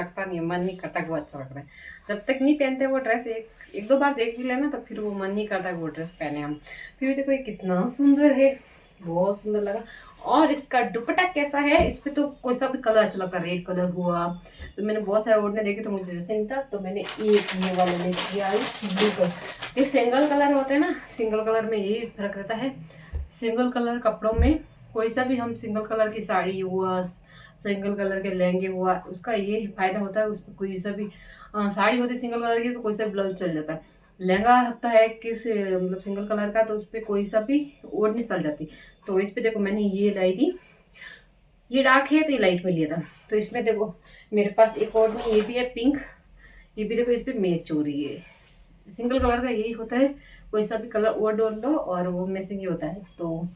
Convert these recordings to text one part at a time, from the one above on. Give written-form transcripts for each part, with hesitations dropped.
लगता नहीं है, मन नहीं करता कि वो अच्छा लग रहा है। जब तक नहीं पहनते वो ड्रेस, एक दो बार देख भी लेना तो फिर वो मन नहीं करता वो ड्रेस पहने हम। फिर भी देखो ये कितना सुंदर है, बहुत सुंदर लगा। और इसका दुपट्टा कैसा है, इस पे तो कोई सा भी कलर अच्छा लगता है, रेड कलर हुआ तो मैंने बहुत सारे ओढ़ने देखे तो मुझे जैसे नहीं था, तो मैंने एक ये वाला ले लिया ब्लू कलर। ये सिंगल कलर होते हैं ना, सिंगल कलर में यही फर्क रहता है। सिंगल कलर कपड़ों में कोई सा भी हम सिंगल कलर की साड़ी हुआ, सिंगल कलर के लहंगे हुआ, उसका ये फायदा होता है, उस पर कोई सा भी साड़ी होती है सिंगल कलर की तो कोई सा ब्लाउज चल जाता है। लहंगा होता है किस मतलब सिंगल कलर का तो उस पर कोई सा भी ओढ़नी चल जाती। तो इस पे देखो मैंने ये लाई थी, ये डार्क है तो ये लाइट में लिया था। तो इसमें देखो मेरे पास एक ओढ़नी ये भी है पिंक, ये भी देखो इस पर मैच हो रही है। सिंगल कलर का यही होता है, कोई सा भी कलर ओढ़ लो और वो मैचिंग ही होता है। तो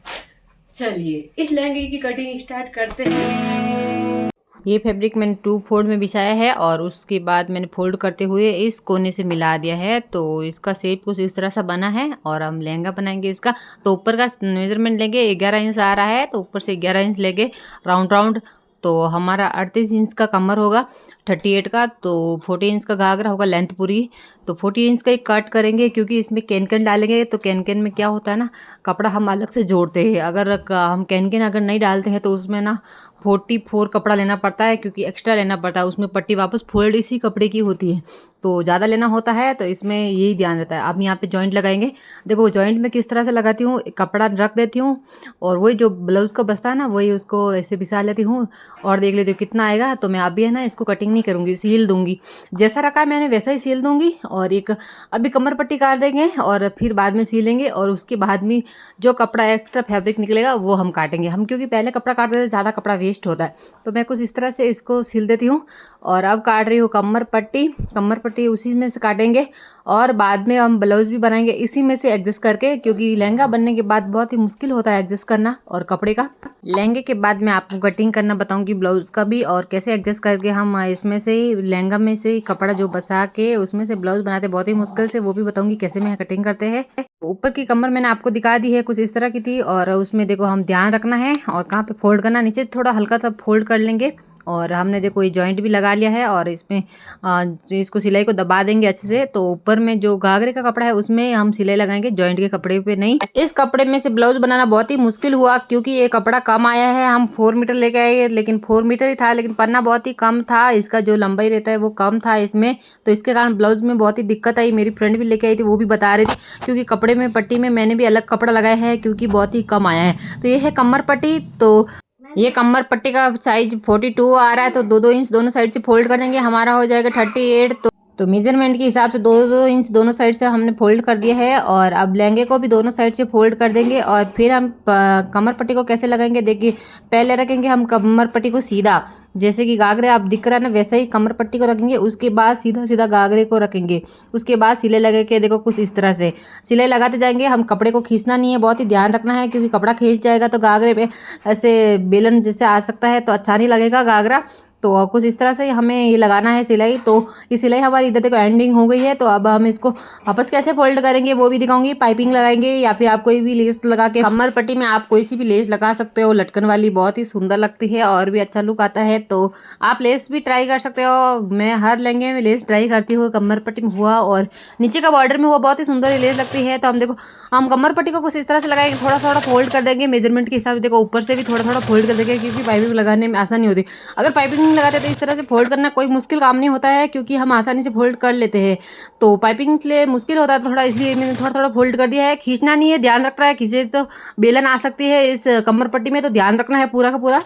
चलिए इस लहंगे की कटिंग स्टार्ट करते हैं। ये फैब्रिक मैंने 2 फोल्ड में बिछाया है और उसके बाद मैंने फोल्ड करते हुए इस कोने से मिला दिया है। तो इसका शेप कुछ इस तरह सा बना है और हम लहंगा बनाएंगे इसका। तो ऊपर का मेजरमेंट लेंगे, 11 इंच आ रहा है तो ऊपर से 11 इंच लेंगे राउंड राउंड। तो हमारा 38 इंच का कमर होगा, 38 का, तो 40 इंच का घाघरा होगा लेंथ पूरी। तो 40 इंच का ही कट करेंगे क्योंकि इसमें कैन कैन डालेंगे। तो कैन कैन में क्या होता है ना, कपड़ा हम अलग से जोड़ते हैं। अगर हम कैन कैन अगर नहीं डालते हैं तो उसमें ना 44 कपड़ा लेना पड़ता है, क्योंकि एक्स्ट्रा लेना पड़ता है। उसमें पट्टी वापस फोल्ड इसी कपड़े की होती है तो ज़्यादा लेना होता है। तो इसमें यही ध्यान रहता है। अब यहाँ पे जॉइंट लगाएंगे। देखो जॉइंट में किस तरह से लगाती हूँ, कपड़ा रख देती हूँ और वही जो ब्लाउज़ का बचता है ना वही उसको ऐसे बिछा लेती हूँ और देख लेती हूँ कितना आएगा। तो मैं अभी है ना इसको कटिंग नहीं करूँगी, सील दूंगी। जैसा रखा है मैंने वैसा ही सील दूंगी। और एक अभी कमर पट्टी काट देंगे और फिर बाद में सीलेंगे और उसके बाद में जो कपड़ा एक्स्ट्रा फैब्रिक निकलेगा वो हम काटेंगे। हम क्योंकि पहले कपड़ा काट देते हैं ज़्यादा कपड़ा वेस्ट होता है। तो मैं कुछ इस तरह से इसको सिल देती हूँ और अब काट रही हूँ कमर पट्टी। कमर पट्टी उसी में से काटेंगे और बाद में हम ब्लाउज भी बनाएंगे इसी में से एडजस्ट करके, क्योंकि लहंगा बनने के बाद बहुत ही मुश्किल होता है एडजस्ट करना और कपड़े का। लहंगे के बाद मैं आपको कटिंग करना बताऊंगी ब्लाउज का भी, और कैसे एडजस्ट करके हम इसमें से ही लहंगा में से ही कपड़ा जो बसा के उसमें से ब्लाउज बनाते बहुत ही मुश्किल से, वो भी बताऊंगी कैसे मैं कटिंग करते हैं। ऊपर की कमर मैंने आपको दिखा दी है, कुछ इस तरह की थी। और उसमें देखो हम ध्यान रखना है और कहाँ पे फोल्ड करना, नीचे थोड़ा हल्का सा फोल्ड कर लेंगे। और हमने देखो ये जॉइंट भी लगा लिया है और इसमें इसको सिलाई को दबा देंगे अच्छे से। तो ऊपर में जो घाघरे का कपड़ा है उसमें हम सिलाई लगाएंगे, जॉइंट के कपड़े पे नहीं। इस कपड़े में से ब्लाउज बनाना बहुत ही मुश्किल हुआ क्योंकि ये कपड़ा कम आया है। हम 4 मीटर लेके आए, लेकिन 4 मीटर ही था लेकिन पन्ना बहुत ही कम था। इसका जो लंबाई रहता है वो कम था इसमें, तो इसके कारण ब्लाउज में बहुत ही दिक्कत आई। मेरी फ्रेंड भी लेके आई थी, वो भी बता रही थी, क्योंकि कपड़े में पट्टी में मैंने भी अलग कपड़ा लगाया है क्योंकि बहुत ही कम आया है। तो ये है कमर पट्टी। तो ये कमर पट्टी का साइज 42 आ रहा है, तो 2-2 इंच दोनों साइड से फोल्ड कर देंगे, हमारा हो जाएगा 38। तो मेजरमेंट के हिसाब से 2-2 इंच दोनों साइड से हमने फोल्ड कर दिया है। और अब लहंगे को भी दोनों साइड से फोल्ड कर देंगे। और फिर हम कमर पट्टी को कैसे लगाएंगे, देखिए पहले रखेंगे हम कमर पट्टी को सीधा, जैसे कि घाघरे आप दिख रहा है ना वैसे ही कमर पट्टी को रखेंगे। उसके बाद सीधा सीधा घाघरे को रखेंगे। उसके बाद सिलाई लगा के देखो कुछ इस तरह से सिलाई लगाते जाएंगे। हम कपड़े को खींचना नहीं है, बहुत ही ध्यान रखना है, क्योंकि कपड़ा खींच जाएगा तो घाघरे पे ऐसे बेलन जैसे आ सकता है, तो अच्छा नहीं लगेगा घाघरा। तो कुछ इस तरह से हमें ये लगाना है सिलाई। तो ये सिलाई हमारी इधर देखो एंडिंग हो गई है। तो अब हम इसको वापस कैसे फोल्ड करेंगे वो भी दिखाऊंगी। पाइपिंग लगाएंगे या फिर आप कोई भी लेस लगा के, कमर पट्टी में आप कोई सी भी लेस लगा सकते हो, लटकन वाली, बहुत ही सुंदर लगती है और भी अच्छा लुक आता है। तो आप लेस भी ट्राई कर सकते हो। मैं हर लहंगे में लेस ट्राई करती हूँ, कमर पट्टी में हुआ और नीचे का बॉर्डर में हुआ, बहुत ही सुंदर लेस लगती है। तो हम देखो हम कमर पट्टी को कुछ इस तरह से लगाएंगे, थोड़ा थोड़ा फोल्ड कर देंगे मेजरमेंट के हिसाब से। देखो ऊपर से भी थोड़ा थोड़ा फोल्ड कर देंगे क्योंकि पाइपिंग लगाने में आसानी होती है। अगर पाइपिंग लगाते तो इस तरह से फोल्ड करना कोई मुश्किल काम नहीं होता है, क्योंकि हम आसानी से फोल्ड कर लेते हैं। तो पाइपिंग के लिए मुश्किल होता है थोड़ा, इसलिए मैंने थोड़ा थोड़ा फोल्ड कर दिया है। खींचना नहीं है, ध्यान रखना है, खींचे तो बेलन आ सकती है इस कमर पट्टी में, तो ध्यान रखना है पूरा का पूरा।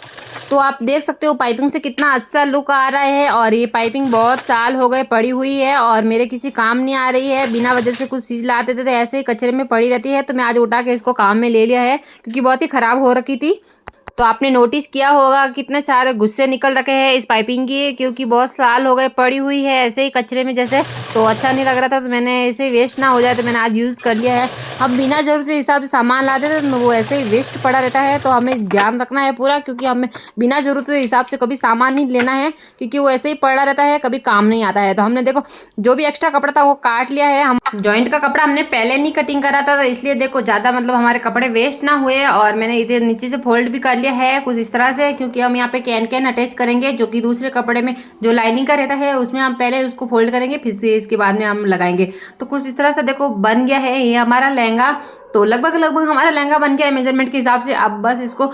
तो आप देख सकते हो पाइपिंग से कितना अच्छा लुक आ रहा है। और ये पाइपिंग बहुत साल हो गए पड़ी हुई है और मेरे किसी काम नहीं आ रही है। बिना वजह से कुछ चीज लाते थे तो ऐसे ही कचरे में पड़ी रहती है। तो मैं आज उठा के इसको काम में ले लिया है क्योंकि बहुत ही खराब हो रखी थी। तो आपने नोटिस किया होगा कितने सारे गुस्से निकल रखे हैं इस पाइपिंग की, क्योंकि बहुत साल हो गए पड़ी हुई है ऐसे ही कचरे में जैसे। तो अच्छा नहीं लग रहा था, तो मैंने इसे वेस्ट ना हो जाए तो मैंने आज यूज़ कर लिया है। हम बिना ज़रूरत के हिसाब से सामान लाते थे तो वो ऐसे ही वेस्ट पड़ा रहता है, तो हमें ध्यान रखना है पूरा, क्योंकि हमें बिना ज़रूरत के हिसाब से कभी सामान नहीं लेना है, क्योंकि वो ऐसे ही पड़ा रहता है, कभी काम नहीं आता है। तो हमने देखो जो भी एक्स्ट्रा कपड़ा था वो काट लिया है। हम जॉइंट का कपड़ा हमने पहले नहीं कटिंग करा था, तो इसलिए देखो ज़्यादा मतलब हमारे कपड़े वेस्ट ना हुए, और मैंने इधर नीचे से फोल्ड भी कर लिया है कुछ इस तरह से, क्योंकि हम यहाँ पे कैन अटैच करेंगे, जो कि दूसरे कपड़े में जो लाइनिंग का रहता है उसमें हम पहले उसको फोल्ड करेंगे, फिर से इसके बाद में हम लगाएंगे। तो कुछ इस तरह से देखो बन गया है ये हमारा लहंगा। तो लगभग हमारा लहंगा बन गया है मेजरमेंट के हिसाब से। अब बस इसको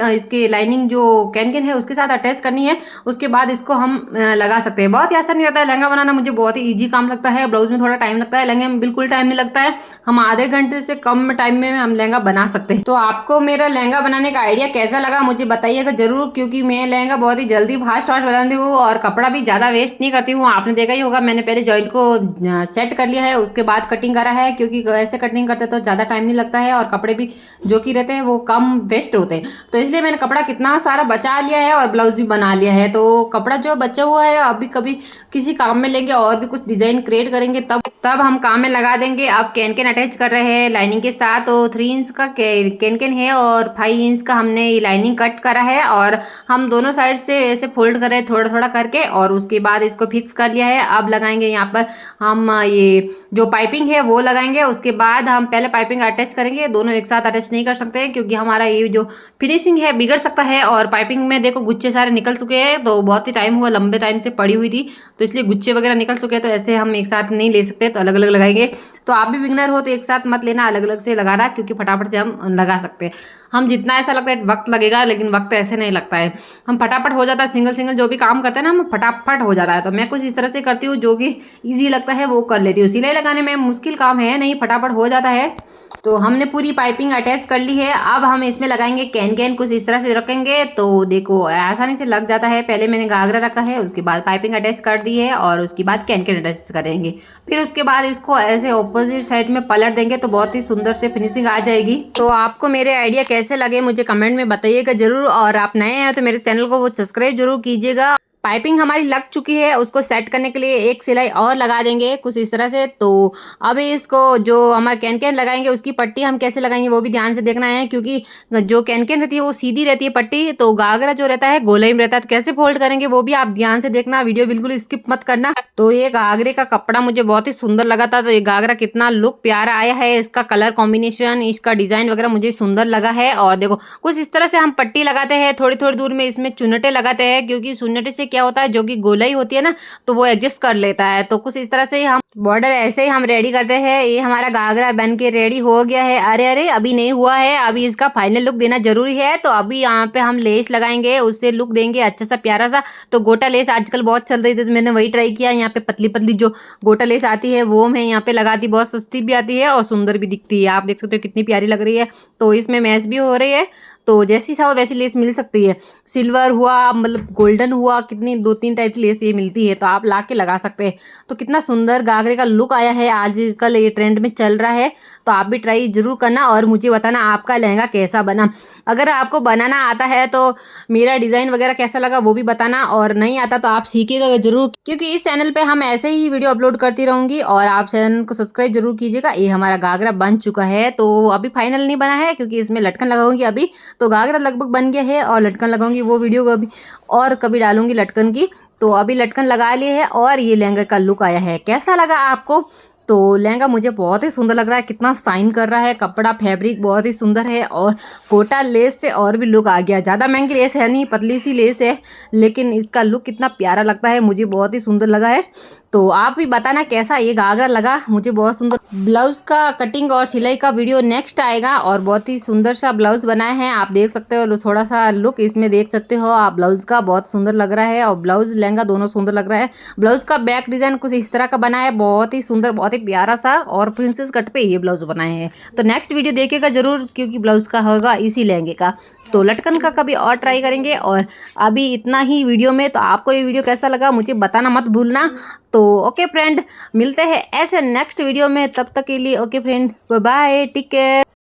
इसके लाइनिंग जो कैन है उसके साथ अटैच करनी है, उसके बाद इसको हम लगा सकते हैं। बहुत ही आसान रहता है लहंगा बनाना, मुझे बहुत ही ईजी काम लगता है। ब्लाउज में थोड़ा टाइम लगता है, लहंगे में बिल्कुल टाइम नहीं लगता है। हम आधे घंटे से कम टाइम में हम लहंगा बना सकते हैं। तो आपको मेरा लहंगा बनाने का आइडिया कैसा लगा मुझे बताइएगा जरूर, क्योंकि मैं लहंगा बहुत ही जल्दी फास्ट बनाती हूँ और कपड़ा भी ज़्यादा वेस्ट नहीं करती हूँ। आपने देखा ही होगा, मैंने पहले जॉइंट को सेट कर लिया है, उसके बाद कटिंग करा है, क्योंकि ऐसे कटिंग करते तो ज़्यादा टाइम नहीं लगता है और कपड़े भी जो कि रहते हैं वो कम वेस्ट होते हैं। तो इसलिए मैंने कपड़ा कितना सारा बचा लिया है और ब्लाउज भी बना लिया है। तो कपड़ा जो बचा हुआ है अभी कभी किसी काम में लेंगे और भी कुछ डिजाइन क्रिएट करेंगे, तब हम काम में लगा देंगे। अब कैन अटैच कर रहे हैं लाइनिंग के साथ। तो 3 इंच का कैन है और 5 इंच का हमने लाइनिंग कट करा है, और हम दोनों साइड से ऐसे फोल्ड कर रहे हैं थोड़ा थोड़ा करके, और उसके बाद इसको फिक्स कर लिया है। अब लगाएंगे यहाँ पर हम ये जो पाइपिंग है वो लगाएंगे। उसके बाद हम पहले पाइपिंग अटैच करेंगे, दोनों एक साथ अटैच नहीं कर सकते क्योंकि हमारा ये जो फिनिशिंग है बिगड़ सकता है। और पाइपिंग में देखो गुच्छे सारे निकल चुके हैं, तो बहुत ही टाइम हुआ, लंबे टाइम से पड़ी हुई थी, तो इसलिए गुच्छे वगैरह निकल चुके हैं। तो ऐसे हम एक साथ नहीं ले सकते, तो अलग अलग लगाएंगे। तो आप भी बिगनर हो तो एक साथ मत लेना, अलग अलग से लगाना, क्योंकि फटाफट से हम लगा सकते हैं। हम जितना ऐसा लगता है वक्त लगेगा, लेकिन वक्त ऐसे नहीं लगता है, हम फटाफट हो जाता है। सिंगल सिंगल जो भी काम करते हैं ना हम फटाफट हो जाता है। तो मैं कुछ इस तरह से करती हूँ, जो कि ईजी लगता है वो कर लेती हूँ। सिलाई लगाने में मुश्किल काम है नहीं, फटाफट हो जाता है। तो हमने पूरी पाइपिंग अटैच कर ली है। अब हम इसमें लगाएंगे कैन कुछ इस तरह से रखेंगे, तो देखो आसानी से लग जाता है। पहले मैंने घाघरा रखा है, उसके बाद पाइपिंग अटैच कर दी है, और उसके बाद कैन अटैच करेंगे। फिर उसके बाद इसको ऐसे ऑपोजिट साइड में पलट देंगे, तो बहुत ही सुंदर से फिनिशिंग आ जाएगी। तो आपको मेरे आइडिया कैसे लगे मुझे कमेंट में बताइएगा जरूर, और आप नए हैं तो मेरे चैनल को वो सब्सक्राइब जरूर कीजिएगा। पाइपिंग हमारी लग चुकी है, उसको सेट करने के लिए एक सिलाई और लगा देंगे कुछ इस तरह से। तो अभी इसको जो हमारे कैन लगाएंगे उसकी पट्टी हम कैसे लगाएंगे वो भी ध्यान से देखना है, क्योंकि जो कैन रहती है वो सीधी रहती है पट्टी, तो घाघरा जो रहता है गोलाई में रहता है। तो कैसे फोल्ड करेंगे वो भी आप ध्यान से देखना, वीडियो बिल्कुल स्किप मत करना। तो ये घाघरे का कपड़ा मुझे बहुत ही सुंदर लगा था। तो ये घाघरा कितना लुक प्यारा आया है, इसका कलर कॉम्बिनेशन, इसका डिजाइन वगैरह मुझे सुंदर लगा है। और देखो कुछ इस तरह से हम पट्टी लगाते हैं, थोड़ी थोड़ी दूर में इसमें चुन्नटे लगाते हैं, क्योंकि चुन्नटे से क्या होता है जो कि गोलाई होती है ना तो वो एडजस्ट कर लेता है। तो कुछ इस तरह से हम बॉर्डर ऐसे ही हम रेडी करते हैं। ये हमारा घाघरा बन के रेडी हो गया है। अरे अरे अभी नहीं हुआ है, अभी इसका फाइनल लुक देना जरूरी है। तो अभी यहाँ पे हम लेस लगाएंगे, उससे लुक देंगे अच्छा सा प्यारा सा। तो गोटा लेस आजकल बहुत चल रही थी, तो मैंने वही ट्राई किया। यहाँ पे पतली पतली जो गोटा लेस आती है वो मैं यहाँ पे लगाती, बहुत सस्ती भी आती है और सुंदर भी दिखती है। आप देख सकते हो कितनी प्यारी लग रही है। तो इसमें मैच भी हो रही है, तो जैसी चाहो वैसी लेस मिल सकती है। सिल्वर हुआ, मतलब गोल्डन हुआ, कितनी 2-3 टाइप की लेस ये मिलती है, तो आप ला के लगा सकते हैं। तो कितना सुंदर घाघरे का लुक आया है, आजकल ये ट्रेंड में चल रहा है। तो आप भी ट्राई जरूर करना और मुझे बताना आपका लहंगा कैसा बना। अगर आपको बनाना आता है तो मेरा डिज़ाइन वगैरह कैसा लगा वो भी बताना, और नहीं आता तो आप सीखिएगा जरूर, क्योंकि इस चैनल पे हम ऐसे ही वीडियो अपलोड करती रहूँगी। और आप चैनल को सब्सक्राइब जरूर कीजिएगा। ये हमारा घाघरा बन चुका है, तो अभी फाइनल नहीं बना है क्योंकि इसमें लटकन लगाऊंगी अभी। तो घाघरा लगभग बन गया है, और लटकन लगाऊंगी वो वीडियो को अभी और कभी डालूंगी लटकन की। तो अभी लटकन लगा लिए है, और ये लहंगा का लुक आया है। कैसा लगा आपको? तो लहंगा मुझे बहुत ही सुंदर लग रहा है, कितना शाइन कर रहा है कपड़ा, फैब्रिक बहुत ही सुंदर है, और कोटा लेस से और भी लुक आ गया। ज़्यादा महंगी लेस है नहीं, पतली सी लेस है, लेकिन इसका लुक कितना प्यारा लगता है, मुझे बहुत ही सुंदर लगा है। तो आप भी बताना कैसा ये घाघरा लगा, मुझे बहुत सुंदर। ब्लाउज का कटिंग और सिलाई का वीडियो नेक्स्ट आएगा, और बहुत ही सुंदर सा ब्लाउज बनाए हैं, आप देख सकते हो। थोड़ा सा लुक इसमें देख सकते हो आप ब्लाउज का, बहुत सुंदर लग रहा है, और ब्लाउज लहंगा दोनों सुंदर लग रहा है। ब्लाउज का बैक डिजाइन कुछ इस तरह का बना है, बहुत ही सुंदर, बहुत ही प्यारा सा, और प्रिंसेस कट पे ये ब्लाउज बनाए हैं। तो नेक्स्ट वीडियो देखिएगा जरूर, क्योंकि ब्लाउज का होगा इसी लहंगे का। तो लटकन का कभी और ट्राई करेंगे। और अभी इतना ही वीडियो में। तो आपको ये वीडियो कैसा लगा मुझे बताना मत भूलना। तो ओके फ्रेंड, मिलते हैं ऐसे नेक्स्ट वीडियो में, तब तक के लिए okay friend, bye bye, take care.